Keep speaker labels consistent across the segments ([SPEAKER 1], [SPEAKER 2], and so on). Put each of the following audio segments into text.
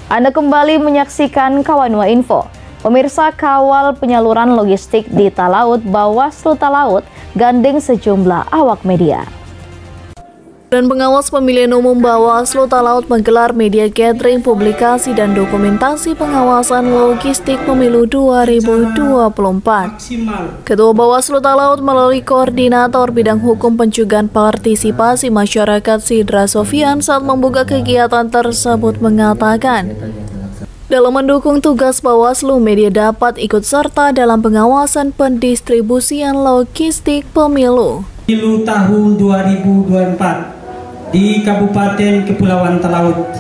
[SPEAKER 1] Anda kembali menyaksikan Kawanua Info. Pemirsa, kawal penyaluran logistik di Talaut, Bawaslu Talaut gandeng sejumlah awak media. Dan pengawas pemilihan umum Bawaslu Talaut menggelar media gathering, publikasi, dan dokumentasi pengawasan logistik pemilu 2024. Ketua Bawaslu Talaut melalui Koordinator Bidang Hukum Pencegahan Partisipasi Masyarakat Sidra Sofian saat membuka kegiatan tersebut mengatakan, dalam mendukung tugas Bawaslu, media dapat ikut serta dalam pengawasan pendistribusian logistik pemilu.
[SPEAKER 2] Pemilu tahun 2024 di Kabupaten Kepulauan Talaut.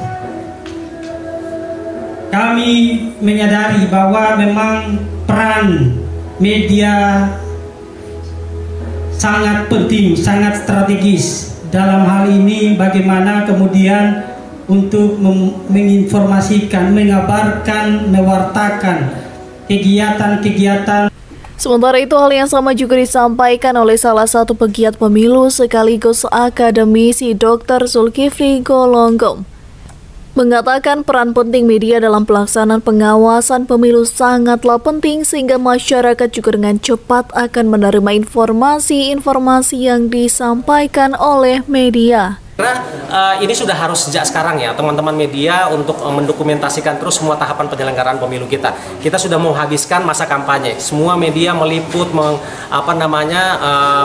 [SPEAKER 2] Kami menyadari bahwa memang peran media sangat penting, sangat strategis dalam hal ini, bagaimana kemudian untuk menginformasikan, mengabarkan, mewartakan kegiatan-kegiatan.
[SPEAKER 1] Sementara itu, hal yang sama juga disampaikan oleh salah satu pegiat pemilu sekaligus akademisi Dr. Zulkifli Golonggong. Mengatakan peran penting media dalam pelaksanaan pengawasan pemilu sangatlah penting sehingga masyarakat juga dengan cepat akan menerima informasi-informasi yang disampaikan oleh media.
[SPEAKER 3] Karena ini sudah harus sejak sekarang ya teman-teman media untuk mendokumentasikan terus semua tahapan penyelenggaraan pemilu kita. Kita sudah menghabiskan masa kampanye. Semua media meliput,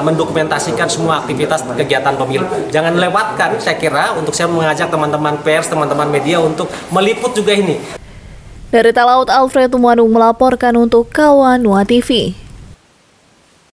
[SPEAKER 3] mendokumentasikan semua aktivitas kegiatan pemilu. Jangan lewatkan, saya kira, untuk saya mengajak teman-teman pers, teman-teman media untuk meliput juga ini.
[SPEAKER 1] Dari Talaut, Alfred Tumanu melaporkan untuk Kawanua TV.